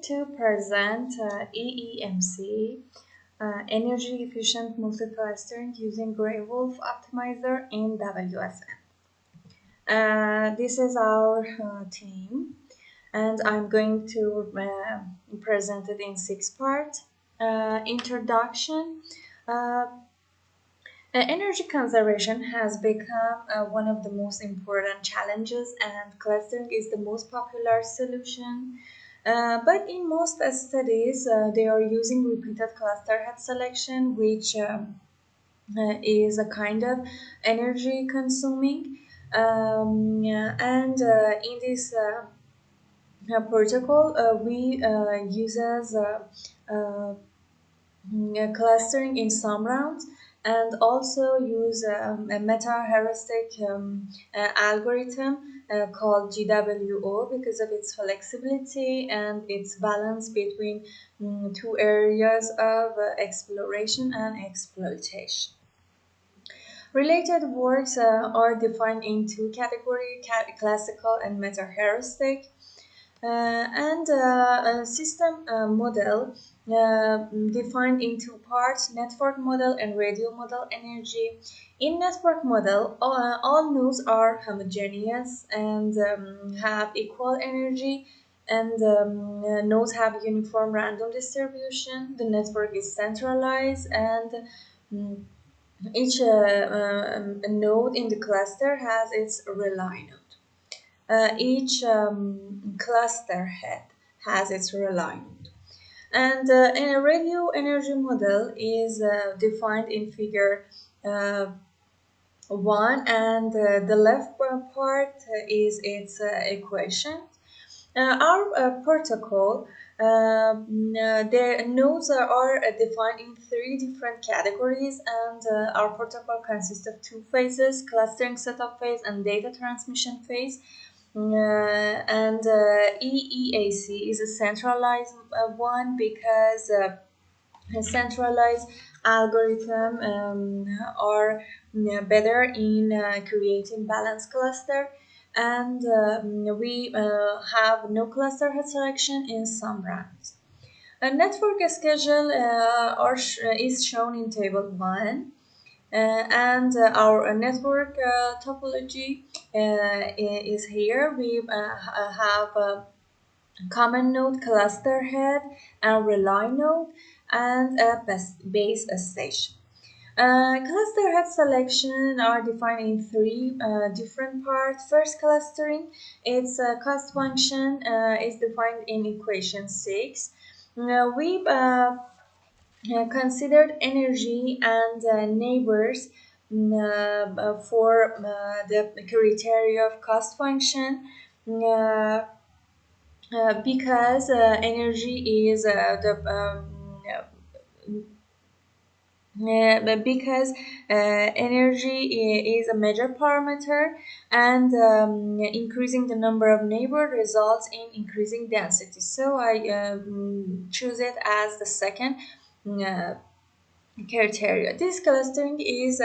to present EEMC, energy efficient multi-clustering using Gray Wolf Optimizer in WSN. This is our team, and I'm going to present it in 6 parts. Introduction. Energy conservation has become one of the most important challenges, and clustering is the most popular solution. But in most studies, they are using repeated cluster head selection, which is a kind of energy consuming. Yeah, and in this protocol, we uses clustering in some rounds and also use a meta-heuristic algorithm called GWO because of its flexibility and its balance between two areas of exploration and exploitation. Related works are defined in two categories, classical and meta-heuristic. And a system model defined in two parts, network model and radial model energy. In network model, all nodes are homogeneous and have equal energy, and nodes have uniform random distribution. The network is centralized, and um, each node in the cluster has its relay node. Each cluster head has its relay node. And in a radio energy model is defined in figure 1, and the left part is its equation. Our protocol, the nodes are defined in 3 different categories, and our protocol consists of 2 phases, clustering setup phase and data transmission phase. And EEAC is a centralized one because a centralized algorithm are better in creating balanced cluster, and we have no cluster head selection in some rounds. A network schedule is shown in table 1. And our network topology is here. We have a common node cluster head, a relay node, and a base station. Cluster head selection are defined in 3 different parts. First, clustering, its cost function is defined in equation 6. We considered energy and neighbors for the criteria of cost function because energy is because energy is a major parameter, and increasing the number of neighbors results in increasing density. So I choose it as the second uh, criteria. This clustering is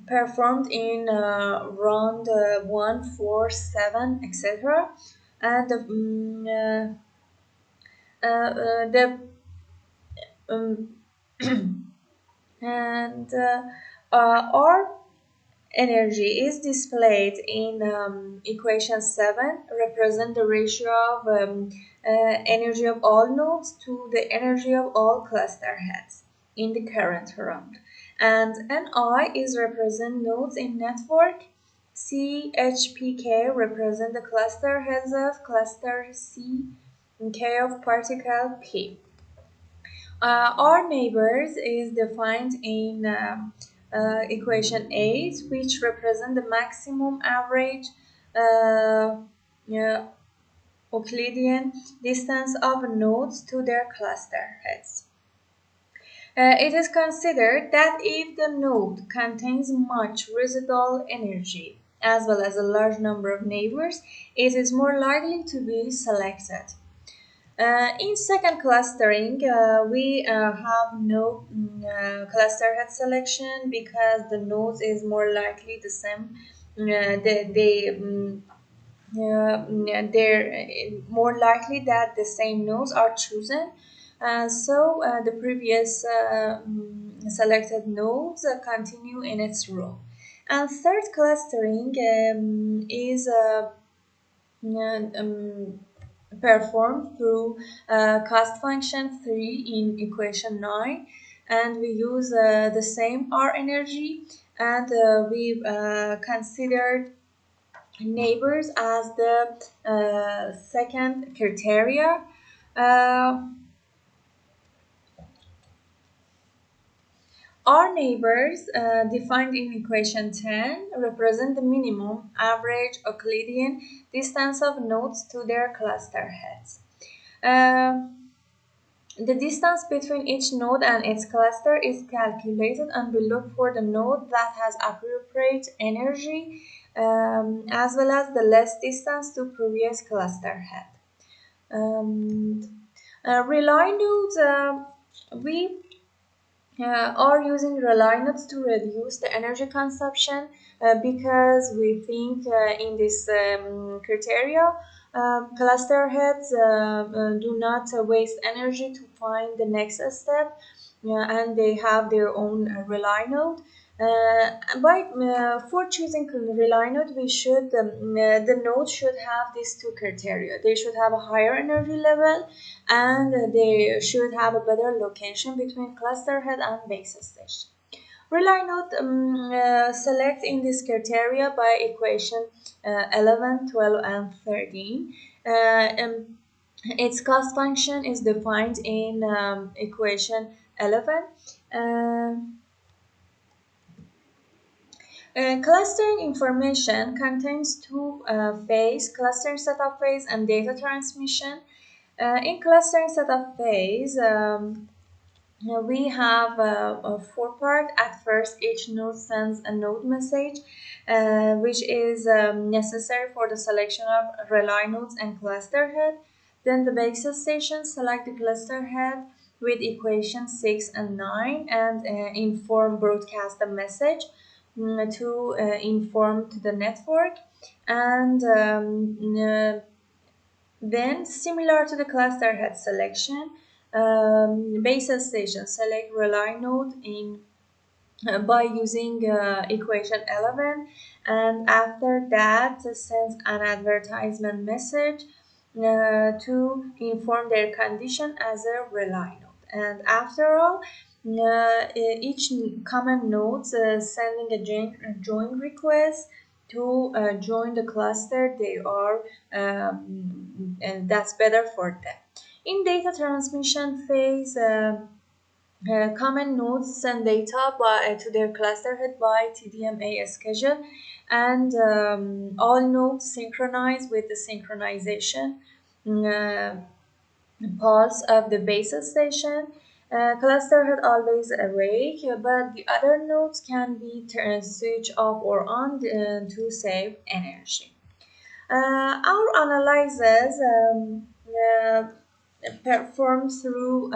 performed in round 1, 4, 7, etc. And the and our energy is displayed in equation 7, represent the ratio of energy of all nodes to the energy of all cluster heads in the current round. And Ni is represent nodes in network. CHPK represent the cluster heads of cluster C, and K of particle P. Our neighbors is defined in equation 8, which represent the maximum average yeah, Euclidean distance of nodes to their cluster heads. It is considered that if the node contains much residual energy as well as a large number of neighbors, it is more likely to be selected. In second clustering, we have no cluster head selection because the nodes is more likely the same. They they're more likely that the same nodes are chosen. So the previous selected nodes continue in its row. And third clustering is um, performed through cost function 3 in equation 9, and we use the same R energy, and we considered neighbors as the second criteria. Uh, our neighbors, defined in equation 10, represent the minimum average Euclidean distance of nodes to their cluster heads. The distance between each node and its cluster is calculated, and we look for the node that has appropriate energy, as well as the less distance to previous cluster head. Rely nodes, we are using rely nodes to reduce the energy consumption, because we think in this criteria, cluster heads do not waste energy to find the next step, and they have their own rely node. For choosing rely node, we should the node should have these two criteria. They should have a higher energy level, and they should have a better location between cluster head and base station. Rely node select in this criteria by equation 11, 12, and 13. Its cost function is defined in equation 11. Clustering information contains two phase, cluster setup phase and data transmission. In clustering setup phase, we have a four part. At first, each node sends a node message, which is necessary for the selection of rely nodes and cluster head. Then the base station select the cluster head with equation 6 and 9, and inform broadcast the message to inform to the network. And then, similar to the cluster head selection, base station select rely node in by using equation 11, and after that sends an advertisement message to inform their condition as a rely node. And after all, each common node sending a join request to join the cluster they are, and that's better for them. In data transmission phase, common nodes send data to their cluster head by TDMA schedule, and all nodes synchronize with the synchronization uh, pulse of the base station. Cluster head always awake, but the other nodes can be switched off or on to save energy. Our analysis performed through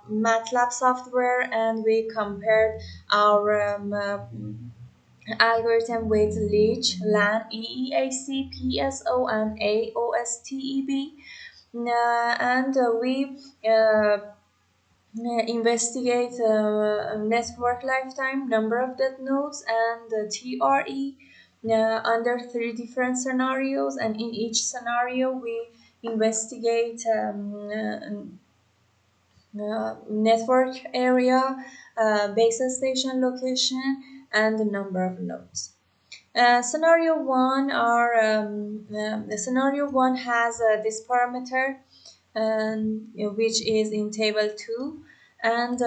MATLAB software, and we compared our algorithm with Leech, LAN, EEAC, PSO, and AOSTEB. And we investigate network lifetime, number of dead nodes, and the TRE under three different scenarios. And in each scenario, we investigate network area, base station location, and the number of nodes. Scenario one are the scenario one has this parameter, which is in table 2, and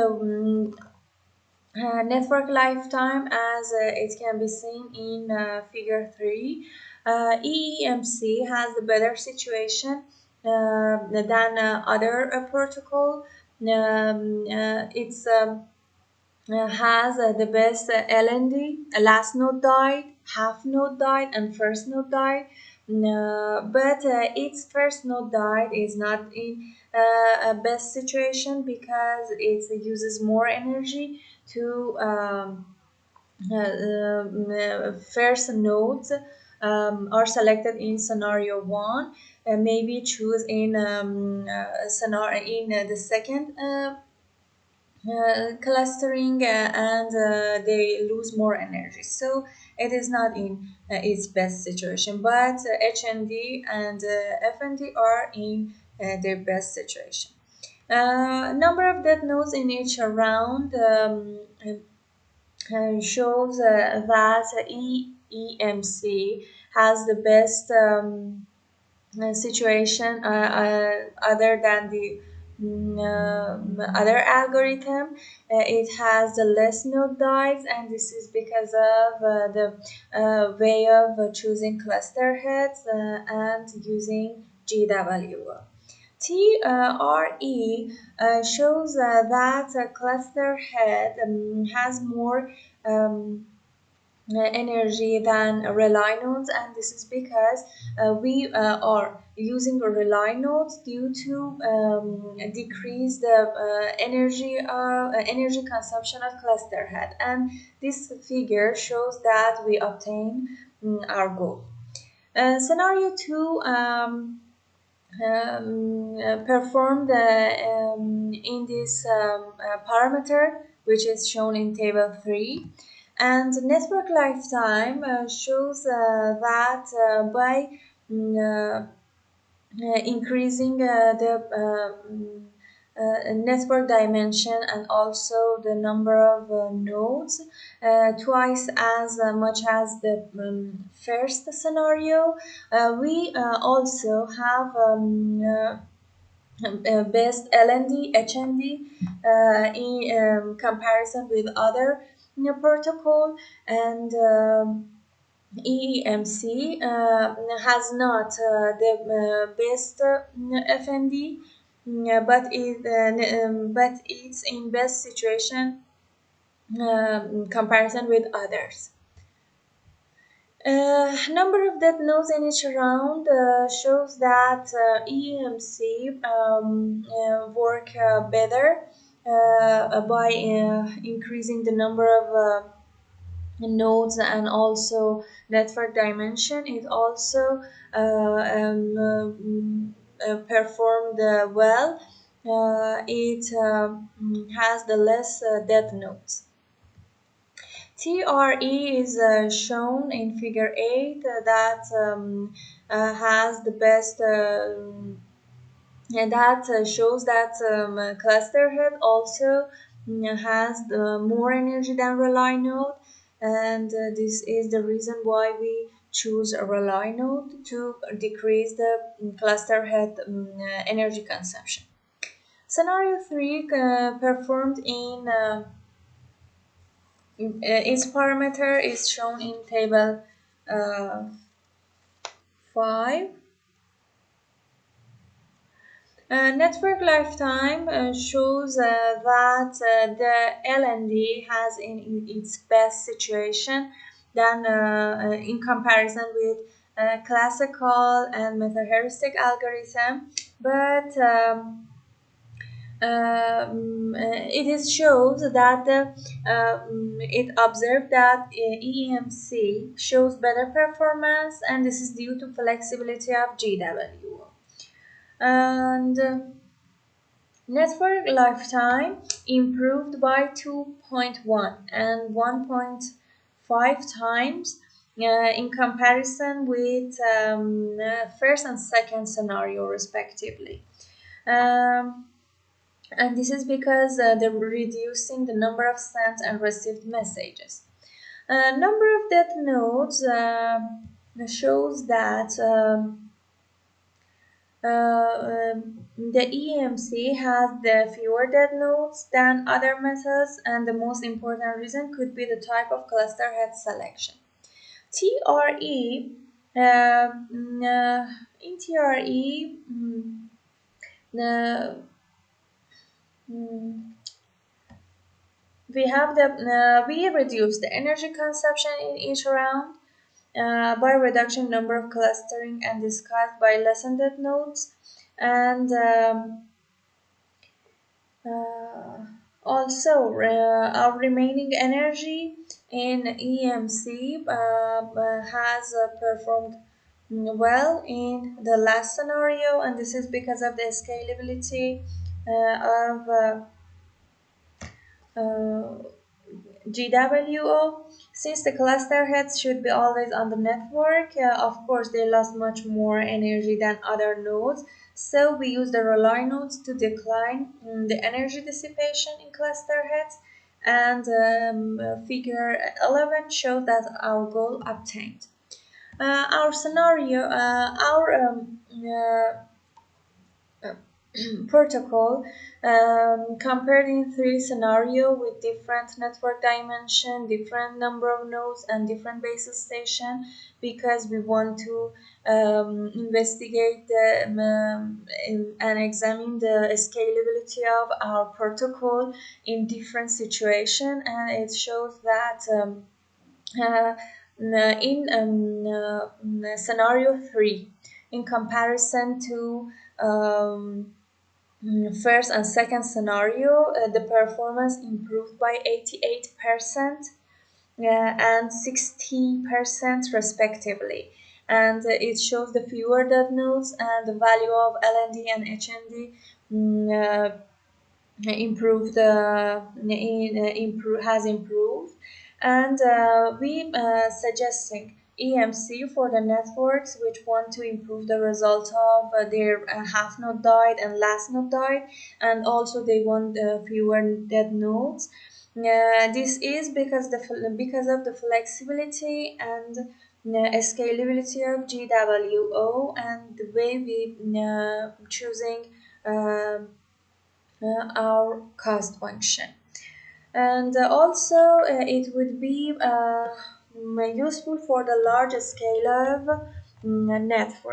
network lifetime as it can be seen in figure 3. EEMC has a better situation than other protocol. It's has the best LND, last node died, half node died, and first node died. But its first node died is not in a best situation because it uses more energy to first nodes are selected in scenario 1 maybe choose in scenario in the second clustering and they lose more energy. So it is not in its best situation, but HND and FND are in their best situation. Number of dead nodes in each round shows that EEMC has the best situation other than the other algorithm. It has the less node dives, and this is because of the way of choosing cluster heads and using GW. TRE shows that a cluster head has more energy than relay nodes, and this is because we are using relay nodes due to decrease the energy consumption of cluster head, and this figure shows that we obtain our goal. Scenario 2 performed in this parameter, which is shown in table 3. And network lifetime shows that by increasing the network dimension and also the number of nodes twice as much as the first scenario, we also have best LND, HND in comparison with other protocol, and EEMC has not the best FND, but it's in best situation comparison with others. Number of dead nodes in each round shows that EEMC work better by increasing the number of nodes and also network dimension. It also performed well. It has the less dead nodes. TRE is shown in figure 8 that has the best and that shows that cluster head also has more energy than relay node, and this is the reason why we choose a relay node to decrease the cluster head energy consumption. Scenario 3 performed in its parameter is shown in table 5. Network lifetime shows that the LND has in its best situation than in comparison with classical and meta-heuristic algorithm, but it is shows that it observed that EEMC shows better performance, and this is due to flexibility of GW. And network lifetime improved by 2.1 and 1.5 times in comparison with first and second scenario respectively. And this is because they're reducing the number of sent and received messages. Number of dead nodes shows that the EEMC has the fewer dead nodes than other methods, and the most important reason could be the type of cluster head selection. TRE in TRE we have the we reduce the energy consumption in each round by reduction number of clustering and discussed by lessened nodes, and Also, our remaining energy in EMC has performed well in the last scenario, and this is because of the scalability of GWO. Since the cluster heads should be always on the network, of course, they lost much more energy than other nodes. So we use the rely nodes to decline the energy dissipation in cluster heads. And figure 11 shows that our goal obtained. Our scenario, our protocol comparing three scenario with different network dimension, different number of nodes, and different basis station because we want to investigate and examine the scalability of our protocol in different situation, and it shows that uh, in scenario 3 in comparison to first and second scenario, the performance improved by 88% and 60% respectively. And it shows the fewer dead nodes and the value of LND and HND improved has improved, and we suggesting EMC for the networks which want to improve the result of their half node died and last node died, and also they want fewer dead nodes. This is because of the flexibility and scalability of GWO and the way we choosing our cost function. And also, it would be useful for the large scale of network.